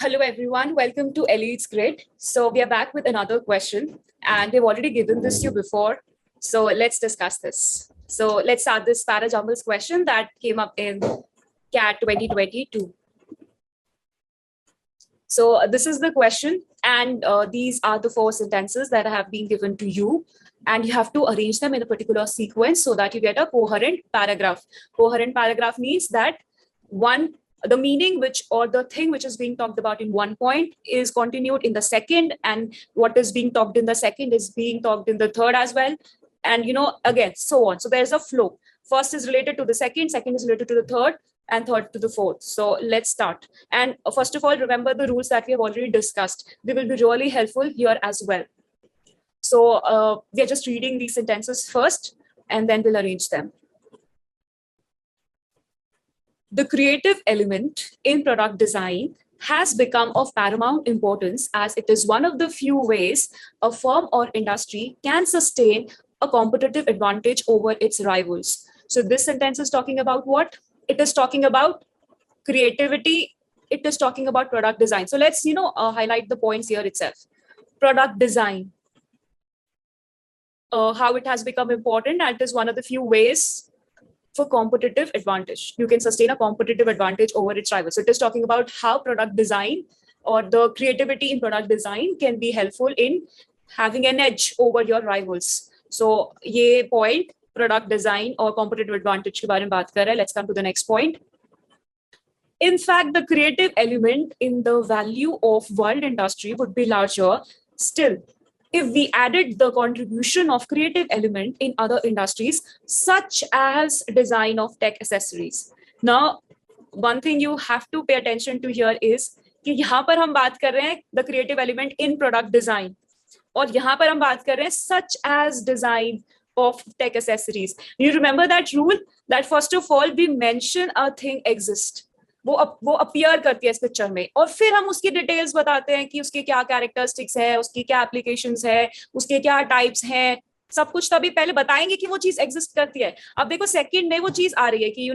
Hello, everyone. Welcome to Elitesgrid. So we are back with another question, and we've already given this to you before. So let's discuss this. So let's start this Parajumbles question that came up in CAT 2022. So this is the question, and these are the four sentences that have been given to you, and you have to arrange them in a particular sequence so that you get a coherent paragraph. Coherent paragraph means that the meaning which or the thing which is being talked about in one point is continued in the second, and what is being talked in the second is being talked in the third as well, and again so on. So there's a flow. First is related to the second is related to the third, and third to the fourth. So let's start. And first of all, remember the rules that we have already discussed. They will be really helpful here as well. So we are just reading these sentences first, and then we'll arrange them. The creative element in product design has become of paramount importance, as it is one of the few ways a firm or industry can sustain a competitive advantage over its rivals. So this sentence is talking about what? It is talking about creativity. It is talking about product design. So let's highlight the points here itself. Product design, how it has become important. That is one of the few ways for competitive advantage. You can sustain a competitive advantage over its rivals. So it is talking about how product design or the creativity in product design can be helpful in having an edge over your rivals. So ये point product design or competitive advantage के बारे में बात कर रहे हैं. Let's come to the next point. In fact, the creative element in the value of world industry would be larger still if we added the contribution of creative element in other industries, such as design of tech accessories. Now, one thing you have to pay attention to here is कि यहाँ पर हम बात कर रहे हैं the creative element in product design, और यहाँ पर हम बात कर रहे हैं such as design of tech accessories. You remember that rule that first of all we mention a thing exists. वो अपीयर करती है इस पिक्चर में, और फिर हम उसकी डिटेल्स बताते हैं कि उसके क्या कैरेक्टरिस्टिक्स है, उसकी क्या एप्लीकेशंस है, उसके क्या टाइप्स हैं, सब कुछ तभी पहले बताएंगे कि वो चीज एग्जिस्ट करती है. अब देखो सेकंड में वो चीज आ रही है कि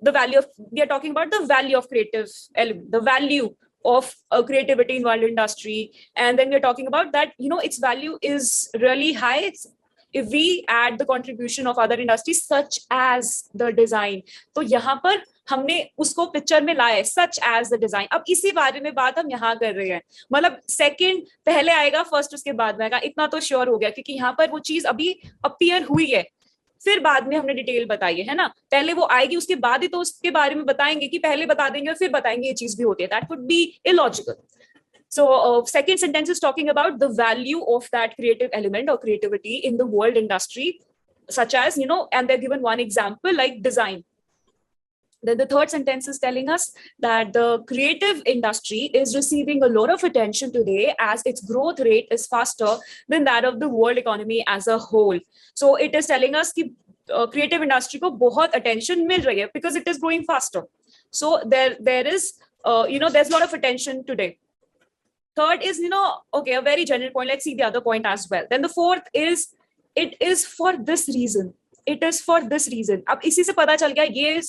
the value of, we are talking about the value of creative element, the value of creativity in world industry, and then we're talking about that its value is really high if we add the contribution of other industries such as the design. तो यहाँ पर हमने उसको picture में लाया such as the design. अब इसी बारे में बात हम यहाँ कर रहे हैं, मतलब सेकंड पहले आएगा फर्स्ट उसके बाद में आएगा, इतना तो श्योर हो गया क्योंकि यहाँ पर वो चीज अभी अपीयर हुई है, फिर बाद में हमने डिटेल बताई है ना. पहले वो आएगी उसके बाद ही तो उसके बारे में बताएंगे कि पहले बता देंगे और फिर बताएंगे ये चीज भी होती है. That would be illogical. So second sentence is talking about the value of that creative element or creativity in the world industry, such as, and they're given one example like design. Then the third sentence is telling us that the creative industry is receiving a lot of attention today as its growth rate is faster than that of the world economy as a whole. So it is telling us that creative industry को बहुत attention मिल रही है because it is growing faster. So there is there's a lot of attention today. Third is, okay, a very general point. Let's see the other point as well. Then the fourth is, it is for this reason. It is for this reason. अब इसी से पता चल गया ये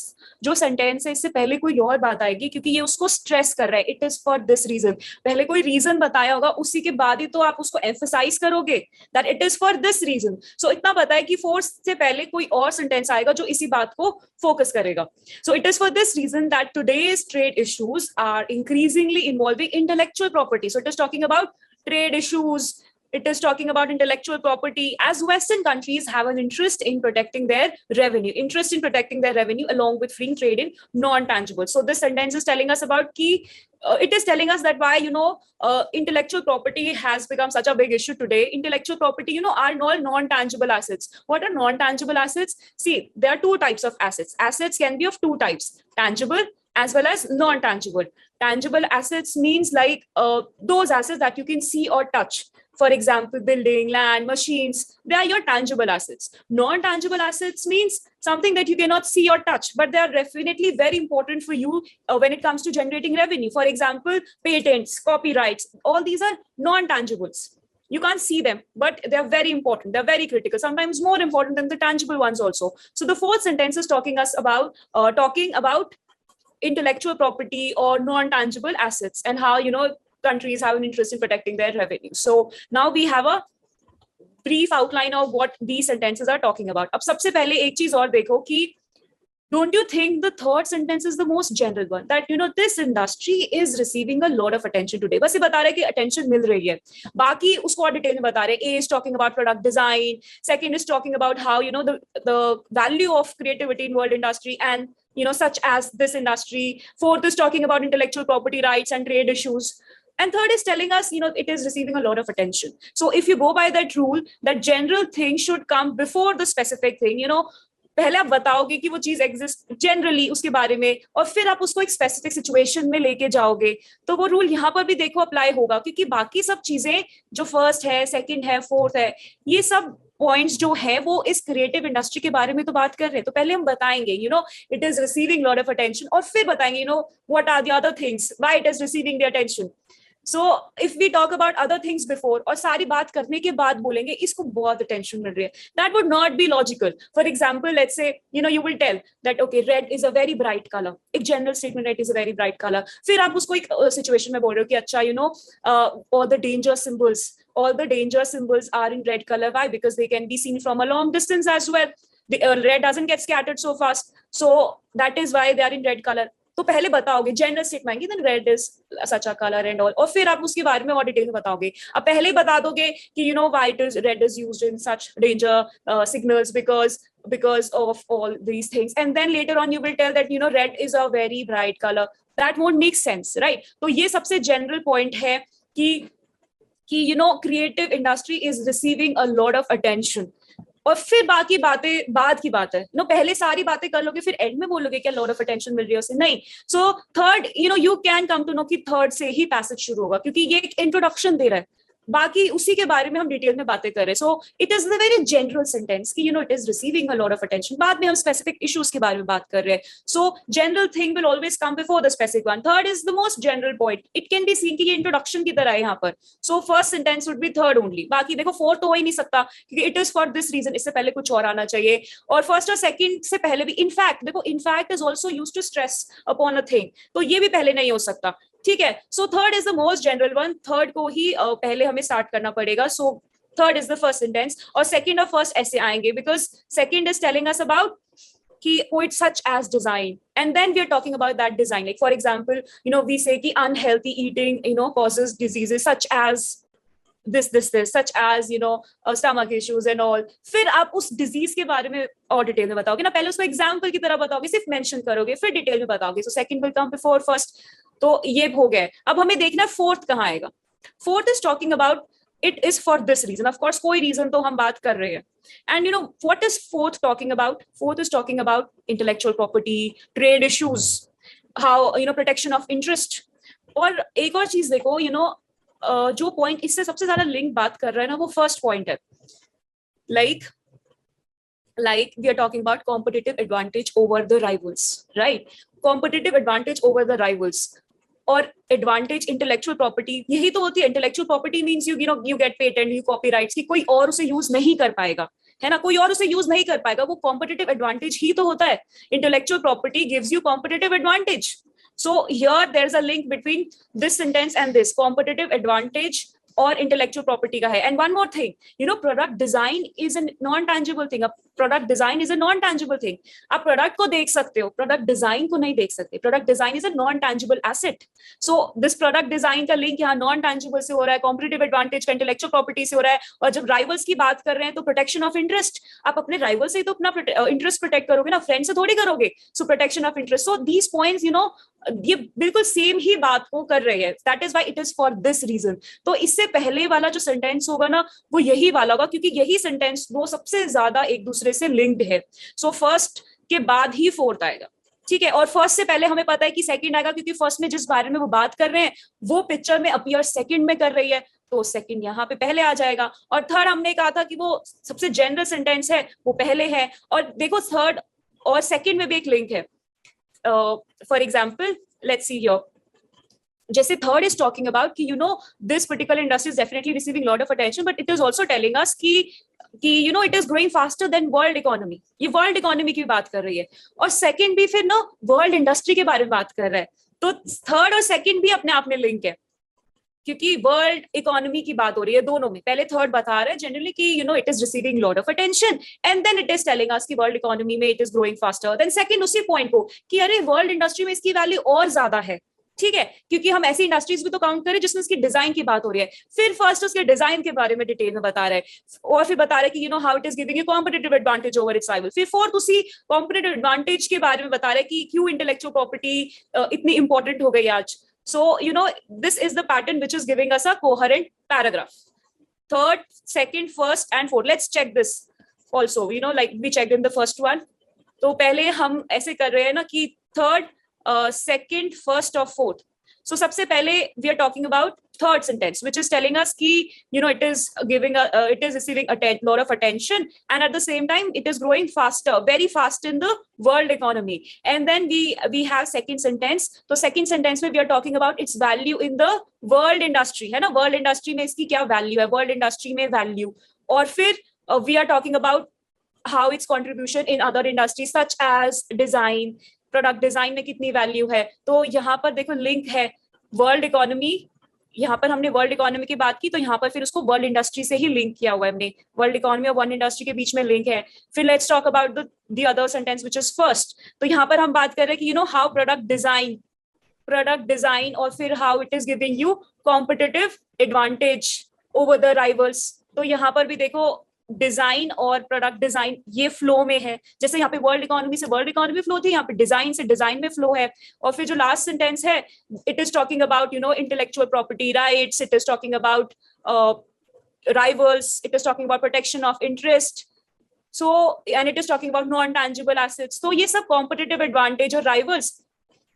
जो sentence है इससे पहले कोई और बात आएगी क्योंकि ये उसको स्ट्रेस कर रहा है. It is for this reason. पहले कोई रीजन बताया होगा, उसी के बाद ही तो आप उसको एम्फसाइज करोगे that it is for this reason. So इतना पता है कि फोर से पहले कोई और सेंटेंस आएगा जो इसी बात को फोकस करेगा. So it is for this reason that today's trade issues are increasingly involving intellectual property. So it is talking about trade issues. It is talking about intellectual property, as Western countries have an interest in protecting their revenue along with freeing trade in non-tangible. So this sentence is telling us about it is telling us that why intellectual property has become such a big issue today. Intellectual property are all non-tangible assets. What are non-tangible assets? See, there are two types of assets. Assets can be of two types: tangible as well as non-tangible. Tangible assets means like those assets that you can see or touch. For example, building, land, machines, they are your tangible assets. Non-tangible assets means something that you cannot see or touch, but they are definitely very important for you when it comes to generating revenue. For example, patents, copyrights, all these are non-tangibles. You can't see them, but they're very important. They're very critical, sometimes more important than the tangible ones also. So the fourth sentence is talking about intellectual property or non-tangible assets, and how, countries have an interest in protecting their revenue. So now we have a brief outline of what these sentences are talking about. अब सबसे पहले एक चीज और देखो कि don't you think the third sentence is the most general one, that this industry is receiving a lot of attention today? बस ये बता रहे कि attention मिल रही है, बाकी उसको और डिटेल में बता रहे. A is talking about product design, second is talking about how the value of creativity in world industry and such as this industry. Fourth is talking about intellectual property rights and trade issues. And third is telling us, it is receiving a lot of attention. So if you go by that rule, that general thing should come before the specific thing. पहले आप बताओगे कि वो चीज exist generally उसके बारे में, और फिर आप उसको एक स्पेसिफिक सिचुएशन में लेके जाओगे, तो वो रूल यहाँ पर भी देखो अप्लाई होगा. क्योंकि बाकी सब चीजें जो फर्स्ट है, सेकंड है, फोर्थ है, ये सब पॉइंट्स जो है वो इस क्रिएटिव इंडस्ट्री के बारे में तो बात कर रहे हैं. तो पहले हम बताएंगे it is receiving lot of attention, और फिर बताएंगे what are the other things why it is receiving the attention. So if we talk about other things before और सारी बात करने के बाद बोलेंगे इसको बहुत attention मिल रही है, that would not be logical. For example, let's say you will tell that okay, red is a very bright color. एक general statement, red is a very bright color. फिर आप उसको एक situation में बोल रहे हो कि अच्छा all the danger symbols are in red color. Why? Because they can be seen from a long distance as well. The red doesn't get scattered so fast, so that is why they are in red color. तो पहले बताओगे general statement, then red is such a colour and all, और फिर आप उसके बारे में और डिटेल में बताओगे. अब पहले ही बता दोगे कि white is red is used in such danger signals because of all these things, and then later on you will tell that red is a very bright color. That won't make sense, right? तो ये सबसे general point है कि creative industry is receiving a lot of attention. और फिर बाकी बातें बाद की बात है. पहले सारी बातें कर लोगे, फिर एंड में बोलोगे क्या लॉट ऑफ अटेंशन मिल रही है उसे? नहीं. So third you can come to know कि थर्ड से ही पैसेज शुरू होगा, क्योंकि ये एक इंट्रोडक्शन दे रहा है, बाकी उसी के बारे में हम डिटेल में बातें कर रहे हैं. So it is the very general sentence कि it is receiving a lot of attention. बाद में हम स्पेसिफिक इश्यूज के बारे में बात कर रहे हैं. So general thing will always come before the specific one. Third is the most general point. It can be seen कि ये इंट्रोडक्शन की तरह है यहाँ पर. So first sentence would be third only. बाकी देखो फोर्थ तो हो ही नहीं सकता, क्योंकि it is for this reason, इससे पहले कुछ और आना चाहिए. और फर्स्ट और सेकंड से पहले भी इनफैक्ट देखो, in fact is also used to stress upon a thing, तो ये भी पहले नहीं हो सकता. ठीक है. So third is the most general one. Third को ही पहले हमें स्टार्ट करना पड़ेगा. So third is the first sentence, और सेकंड और फर्स्ट ऐसे आएंगे because second is telling us about कि poets such as design, and then we are talking about that design. Like for example, we say कि unhealthy eating causes diseases such as this, such as stomach issues and all. फिर आप उस disease के बारे में और detail में बताओगे ना. पहले उसको एग्जाम्पल की तरह बताओगे, सिर्फ मेंशन करोगे, फिर डिटेल में बताओगे. So second will come before first. तो ये हो गया. अब हमें देखना फोर्थ कहाँ आएगा. Fourth is talking about it is for this reason. Of course कोई reason तो हम बात कर रहे हैं. And what is fourth talking about? Fourth is talking about intellectual property, trade issues, how protection of interest. और एक और चीज देखो, जो पॉइंट इससे सबसे ज्यादा लिंक बात कर रहा है ना, वो फर्स्ट पॉइंट है. like we are talking about competitive advantage over the rivals, right? Competitive advantage over the rivals. और एडवांटेज इंटेलेक्चुअल प्रॉपर्टी, यही तो होती है. Intellectual property means you get patent, you copyrights, कि कोई और उसे यूज नहीं कर पाएगा, है ना. कोई और उसे यूज नहीं कर पाएगा, वो कॉम्पिटिटिव एडवांटेज ही तो होता है. Intellectual property gives you competitive advantage. So here there is a link between this sentence and this. Competitive advantage और इंटेलेक्चुअल प्रॉपर्टी का है. And one more thing, product design is a non tangible thing. Product design is a non tangible thing. आप product को देख सकते हो, product design को नहीं देख सकते. Product design is a non tangible asset. So this product design का लिंक यहाँ नॉन टैंजिबल से हो रहा है, कॉम्पिटिटिव एडवांटेज का इंटेलेक्चुअल प्रॉपर्टी से हो रहा है. और जब राइवल्स की बात कर रहे हैं तो प्रोटेक्शन ऑफ इंटरेस्ट. आप अपने राइवल से ही तो अपना इंटरेस्ट प्रोटेक्ट करोगे ना, फ्रेंड से थोड़ी करोगे. So protection of interest. So these points ये बिल्कुल सेम ही बात को कर रहे हैं. That is why it is for this reason. तो इससे पहले वाला जो सेंटेंस होगा ना, वो यही वाला होगा, क्योंकि यही सेंटेंस वो सबसे ज्यादा एक दूसरे से लिंक्ड है. सो फर्स्ट के बाद ही फोर्थ आएगा. ठीक है. और फर्स्ट से पहले हमें पता है कि सेकंड आएगा, क्योंकि फर्स्ट में जिस बारे में वो बात कर रहे हैं वो पिक्चर में अपीयर सेकंड में कर रही है, तो सेकंड यहाँ पे पहले आ जाएगा. और थर्ड हमने कहा था कि वो सबसे जनरल सेंटेंस है, वो पहले है. और देखो थर्ड और सेकंड में भी एक लिंक है. For example let's see here, जैसे थर्ड इज टॉकिंग अबाउट कि this particular industry is definitely receiving lot of attention, but it is also telling us कि कि it is growing faster then world economy, ये world economy की बात कर रही है, और सेकंड भी फिर ना वर्ल्ड इंडस्ट्री के बारे में बात कर रहा है, तो थर्ड और सेकंड भी अपने आप में लिंक है, क्योंकि वर्ल्ड इकोनॉमी की बात हो रही है दोनों में। पहले थर्ड बता रहे हैं जनरली कि it is receiving lot of attention, and then it is telling us कि वर्ल्ड इकोनॉमी में it is growing faster, then second उसी पॉइंट को कि अरे वर्ल्ड इंडस्ट्री में इसकी वैल्यू और ज्यादा है, ठीक है, क्योंकि हम ऐसी इंडस्ट्रीज भी तो काउंट करें जिसमें उसकी डिजाइन की बात हो रही है। फिर फर्स्ट उसके डिजाइन के बारे में डिटेल में बता रहे हैं, और फिर बता रहे हैं कि how it is giving a competitive advantage over it's rival. फिर फोर्थ उसी कॉम्पिटिटिव एडवांटेज के बारे में बता रहे हैं कि क्यों इंटेलेक्चुअल प्रॉपर्टी इतनी इंपॉर्टेंट हो गई आज। So, this is the pattern which is giving us a coherent paragraph. Third, second, first, and fourth. Let's check this also, like we checked in the first one. तो पहले हम ऐसे कर रहे हैं ना कि third, second, first और fourth. So सबसे पहले we are talking about third sentence, which is telling us कि it is giving it is receiving a lot of attention, and at the same time it is growing faster, very fast in the world economy. And then we have second sentence. तो second sentence में we are talking about its value in the world industry, है ना, world industry में इसकी क्या value है, world industry में value. और फिर we are talking about how its contribution in other industries such as design, product design में कितनी वैल्यू है। तो यहाँ पर देखो लिंक है वर्ल्ड इकोनॉमी, यहाँ पर हमने वर्ल्ड इकोनॉमी की बात की, तो यहाँ पर फिर उसको वर्ल्ड इंडस्ट्री से ही लिंक किया हुआ है हमने, वर्ल्ड इकोनॉमी और वर्ल्ड इंडस्ट्री के बीच में लिंक है। फिर let's talk about the other sentence which is first. तो यहाँ पर हम बात कर रहे हैं कि हाउ प्रोडक्ट डिजाइन और फिर how it is giving you competitive advantage over the rivals. तो यहाँ पर भी देखो डिजाइन और प्रोडक्ट डिजाइन ये फ्लो में है, जैसे यहाँ पे वर्ल्ड इकोनॉमी से वर्ल्ड इकोनॉमी फ्लो थी, यहाँ पे डिजाइन से डिजाइन में फ्लो है। और फिर जो लास्ट सेंटेंस है, it is talking about intellectual property rights, it is talking about rivals, it is talking about protection of interest, so and it is talking about non tangible assets. तो ये सब competitive advantage और rivals,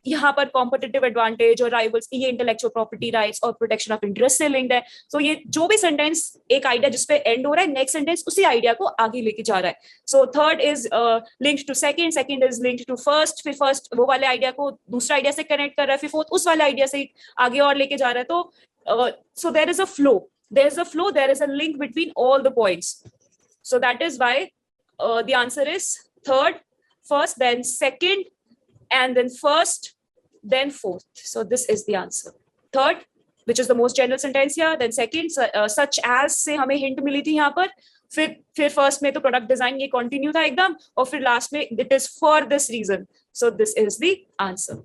यहाँ पर competitive advantage और rivals ये intellectual property rights और protection of interest से लिंक्ड है। सो ये जो भी सेंटेंस एक आइडिया जिसपे एंड हो रहा है, नेक्स्ट सेंटेंस उसी आइडिया को आगे लेके जा रहा है। So third is linked to second, second is linked to first, फिर फर्स्ट वो वाले आइडिया को दूसरा आइडिया से कनेक्ट कर रहा है, फिर फोर्थ उस वाले आइडिया से आगे और लेके जा रहा है। तो so there is a flow, there is a link between all the points. So that is why the answer is third, first, then second, and then first, then fourth. So this is the answer. Third, which is the most general sentence here, then second, such as से हमें hint मिली थी यहाँ पर, फिर first में तो product design ये continue था एकदम, और फिर last में it is for this reason. So this is the answer.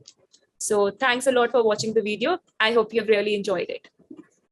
So thanks a lot for watching the video. I hope you have really enjoyed it.